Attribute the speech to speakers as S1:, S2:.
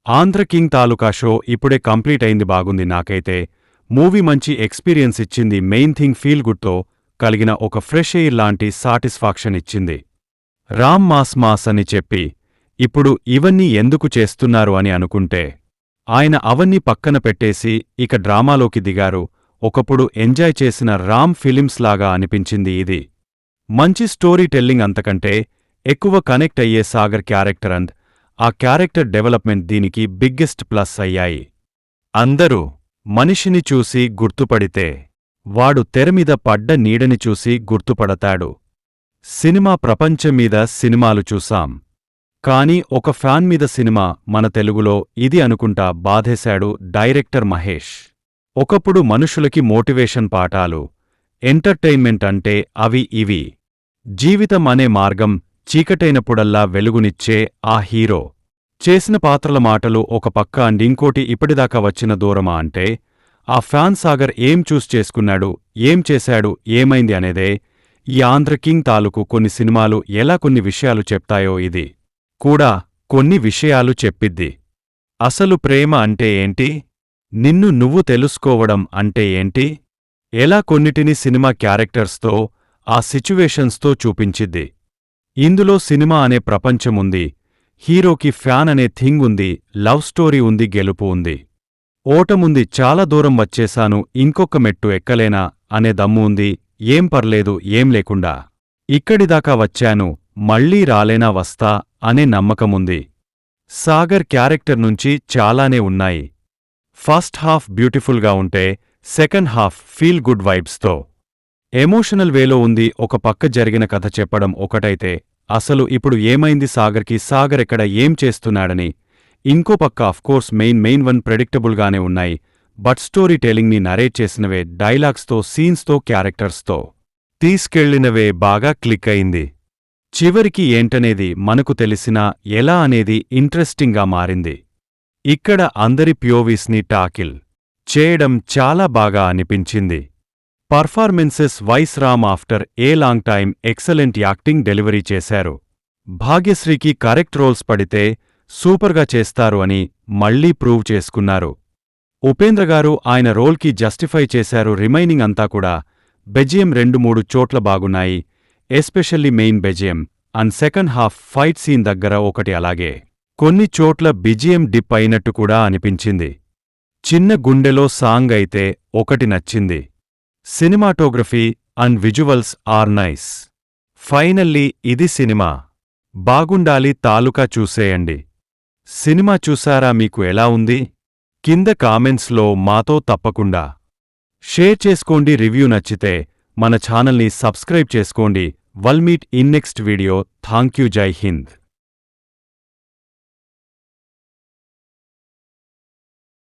S1: Andhra king తాలూకా show ఇప్పుడే complete అయింది. బాగుంది. నాకైతే మూవీ మంచి ఎక్స్పీరియన్స్ ఇచ్చింది. మెయిన్ థింగ్ ఫీల్ గుడ్తో కలిగిన ఒక ఫ్రెష్ ఎయిర్ లాంటి సాటిస్ఫాక్షన్ ఇచ్చింది. రామ్ మాస్ అని చెప్పి ఇప్పుడు ఇవన్నీ ఎందుకు చేస్తున్నారు అని అనుకుంటే ఆయన అవన్నీ పక్కన పెట్టేసి ఇక డ్రామాలోకి దిగారు. ఒకప్పుడు ఎంజాయ్ చేసిన రామ్ ఫిలిమ్స్ లాగా అనిపించింది ఇది. మంచి స్టోరీ టెల్లింగ్, అంతకంటే ఎక్కువ కనెక్ట్ అయ్యే సాగర్ క్యారెక్టర్ అండ్ ఆ క్యారెక్టర్ డెవలప్మెంట్ దీనికి బిగ్గెస్ట్ ప్లస్ అయ్యాయి. అందరూ మనిషిని చూసి గుర్తుపడితే వాడు తెరమీద పడ్డ నీడని చూసి గుర్తుపడతాడు. సినిమా ప్రపంచం మీద సినిమాలు చూసాం, కానీ ఒక ఫ్యాన్ మీద సినిమా మన తెలుగులో ఇది అనుకుంటా బాధేశాడు డైరెక్టర్ మహేష్. ఒకప్పుడు మనుషులకి మోటివేషన్ పాఠాలు, ఎంటర్టైన్మెంట్ అంటే అవి ఇవి. జీవితం అనే మార్గం చీకటైనప్పుడల్లా వెలుగునిచ్చే ఆ హీరో చేసిన పాత్రల మాటలు ఒక పక్క అండ్ ఇంకోటి ఇప్పటిదాకా వచ్చిన దూరమా అంటే ఆ ఫ్యాన్ సాగర్ ఏం చూస్ చేసుకున్నాడు, ఏం చేశాడు, ఏమైంది అనేదే ఈ ఆంధ్ర కింగ్ తాలూకు కొన్ని సినిమాలు ఎలా కొన్ని విషయాలు చెప్తాయో ఇది కూడా కొన్ని విషయాలు చెప్పిద్ది. అసలు ప్రేమ అంటే ఏంటి, నిన్ను నువ్వు తెలుసుకోవడం అంటే ఏంటి, ఎలా కొన్నిటిని సినిమా క్యారెక్టర్స్తో ఆ సిచ్యువేషన్స్తో చూపించిద్ది. ఇందులో సినిమా అనే ప్రపంచముంది, హీరోకి ఫ్యాన్ అనే థింగ్ ఉంది, లవ్ స్టోరీ ఉంది, గెలుపు ఉంది, ఓటముంది, చాలా దూరం వచ్చేశాను ఇంకొక మెట్టు ఎక్కలేనా అనే దమ్ము ఉంది, ఏం పర్లేదు ఏం లేకుండా ఇక్కడిదాకా వచ్చాను మళ్ళీ రాలేనా వస్తా అనే నమ్మకముంది. సాగర్ క్యారెక్టర్ నుంచి చాలానే ఉన్నాయి. ఫస్ట్ హాఫ్ బ్యూటిఫుల్గా ఉంటే సెకండ్ హాఫ్ ఫీల్ గుడ్ వైబ్స్తో ఎమోషనల్ వేలో ఉంది. ఒక పక్క జరిగిన కథ చెప్పడం ఒకటైతే అసలు ఇప్పుడు ఏమైంది సాగర్కి, సాగర్ ఎక్కడ ఏం చేస్తున్నాడని ఇంకో పక్క అఫ్కోర్స్ మెయిన్ వన్ ప్రెడిక్టబుల్గానే ఉన్నాయి. బట్ స్టోరీ టెలింగ్ని నరేట్ చేసినవే డైలాగ్స్తో, సీన్స్తో, క్యారెక్టర్స్తో తీసుకెళ్లినవే బాగా క్లిక్ అయింది. చివరికి ఏంటనేది మనకు తెలిసినా ఎలా అనేది ఇంట్రెస్టింగ్గా మారింది. ఇక్కడ అందరి ప్యోవీస్ని టాకిల్ చేయడం చాలా బాగా అనిపించింది. Performances wise Ram after a long time excellent acting delivery చేశారు. భాగ్యశ్రీకి కరెక్ట్ రోల్స్ పడితే సూపర్గా చేస్తారు అని మళ్లీ ప్రూవ్ చేసుకున్నారు. ఉపేంద్రగారు ఆయన రోల్కి జస్టిఫై చేశారు. రిమైనింగ్ అంతా కూడా బెజియం 2-3 చోట్ల బాగున్నాయి, especially main BGM and second half fight scene దగ్గర ఒకటి, అలాగే కొన్ని చోట్ల బిజిఎం డిప్ అయినట్టు కూడా అనిపించింది. చిన్న గుండెలో సాంగ్ అయితే ఒకటి నచ్చింది. Cinematography and visuals are nice. Finally ఇది సినిమా బాగుండాలి తాలూకా చూసేయండి. సినిమా చూసారా, మీకు ఎలా ఉంది? కింద కామెంట్స్లో మాతో తప్పకుండా షేర్ చేసుకోండి. రివ్యూ నచ్చితే మన ఛానల్ని సబ్స్క్రైబ్ చేసుకోండి. వల్ meet in next video. Thank you. జై హింద్.